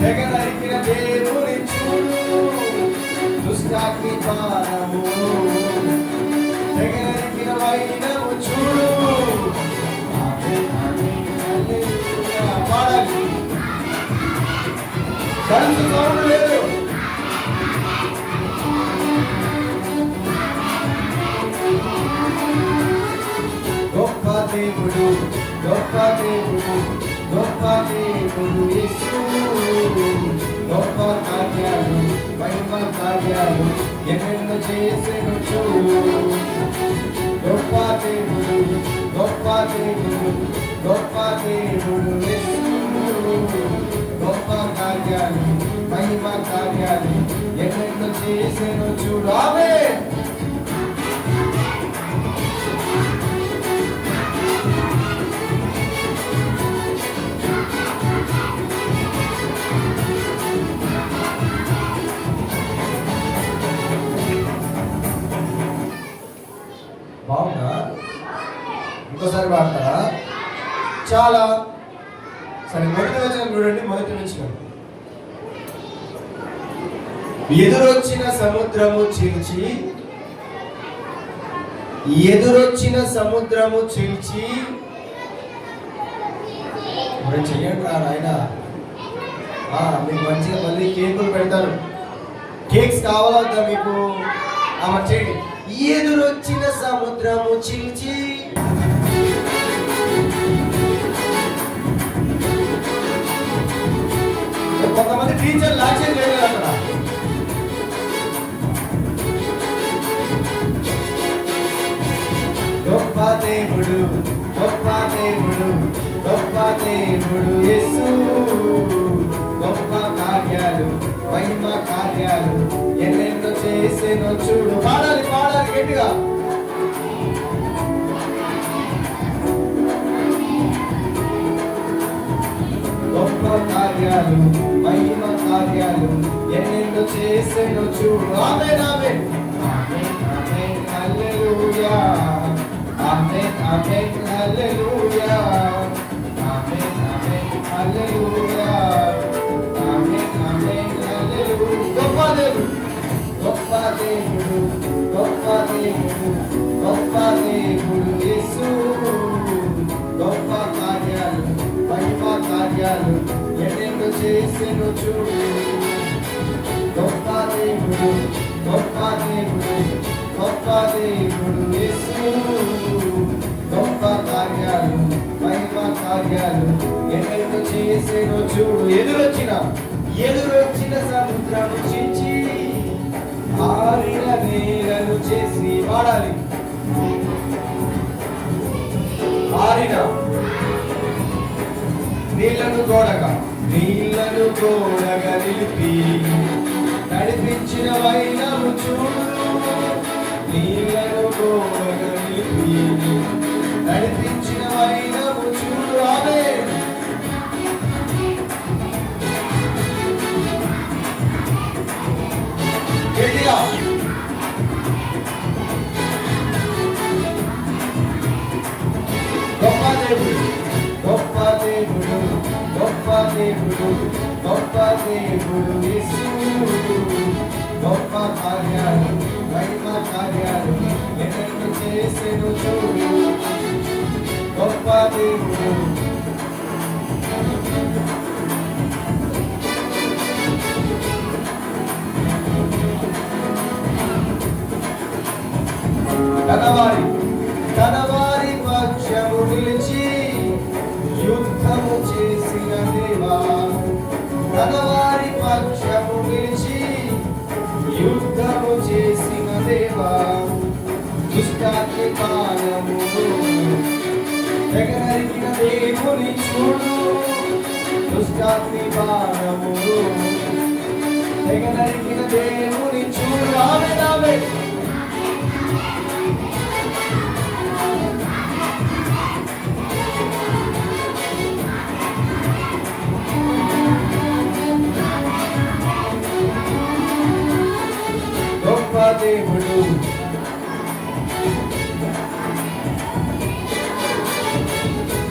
తెగ నరికిన దేవుని చూడు, దుష్టాగ్ని బాణము తెగ నరికిన వైనము చూడు. పాడాలి, కలుసు సౌండ్ లేదు. గొప్ప దేవుడు, గొప్ప దేవుడు, గొప్ప దేవుడు యేసు. గొప్ప కార్యాలు, మహిమ కార్యాలు ఎన్నెన్నో చేసెను చూడు. గొప్ప దేవుడు, గొప్ప దేవుడు, గొప్ప దేవుడు యేసు. గొప్ప కార్యాలు, మహిమ కార్యాలు ఎన్నెన్నో చేసెను చూడు. ఆమేన్. బాగుందా? ఇంకోసారి పాడతారా? చాలా సరే. మొదటి వచనం చూడండి, మొదటి వచనం. ఎదురొచ్చిన సముద్రము చీల్చి, ఎదురొచ్చిన సముద్రము చీల్చి. మరి చెయ్యండి రా నాయన, మీకు మంచిగా మళ్ళీ కేకులు పెడతాను. కేక్స్ కావాలా మీకు? మరి చేయండి. ఎదురొచ్చిన సముద్రము చీల్చి. కొంతమంది టీచర్ లాచర్ లేదు అక్కడ. గొప్ప దేవుడు, గొప్ప దేవుడు, గొప్ప దేవుడు యేసు. గొప్ప కార్యాలు, మహిమ కార్యాలు ఎన్నెన్నో చేసెను చూడు. పాడాలి, పాడాలి గట్టిగా. గొప్ప కార్యాలు, మహిమ కార్యాలు ఎన్నెన్నో చేసెను చూడు. ఆమేన్, ఆమేన్, ఆమేన్, ఆమేన్, హల్లెలూయా. ఆమేన్, ఆమేన్, హల్లెలూయా. ఆమేన్, ఆమేన్, హల్లెలూయా. ఆమేన్, ఆమేన్, హల్లెలూయా. గొప్ప దేవుడు, గొప్ప దేవుడు, గొప్ప దేవుడు, గొప్ప దేవుడు యేసు. గొప్ప కార్యాలు, మహిమ కార్యాలు ఎన్నెన్నో చేసెను చూడు. గొప్ప దేవుడు, గొప్ప దేవుడు, గొప్ప దేవుడు యేసు. గొప్ప కార్యాలు, మహిమ కార్యాలు ఎన్నెన్నో చేసెను చూడు. ఎదురొచ్చిన సముద్రము చీల్చి, ఆరిన నేలను చేసి. పాడాలి. ఆరిన నీళ్లను తోడగా నిలిపి నడిపించిన వైనము చూడు. నీళ్లను తోడగా నిలిపి నడిపించిన వైనము చూడు. ఆమేన్. గట్టిగా. గొప్ప దేవుడు, గొప్ప దేవుడు, గొప్ప దేవుడు, గొప్ప దేవుడు యేసు. గొప్ప కార్యాలు, మహిమ కార్యాలు ఎన్నెన్నో చేసెను చూడు. గొప్ప దేవుడు, తనవారి పక్షము నిలిచి యుద్ధము చేసిన దేవా. తనవారి పక్షము నిలిచి యుద్ధము చేసిన దేవా. దుష్టాగ్ని బాణము తెగ నరికిన దేవుని చూడు. దుష్టాగ్ని బాణము తెగ నరికిన దేవుని చూడు. ఆమేన్, ఆమేన్. గొప్ప దేవుడు,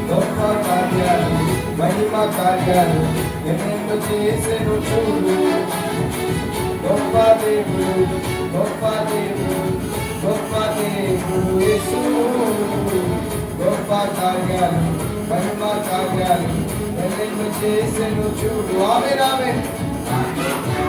గొప్ప కార్యాలు, మహిమ కార్యాలు ఎన్నెన్నో చేసెను చూడు. గొప్ప దేవుడు, గొప్ప దేవుడు, గొప్ప దేవుడు యేసు. గొప్ప కార్యాలు, మహిమ కార్యాలు ఎన్నెన్నో చేసెను చూడు. ఆమేన్ ఆమేన్.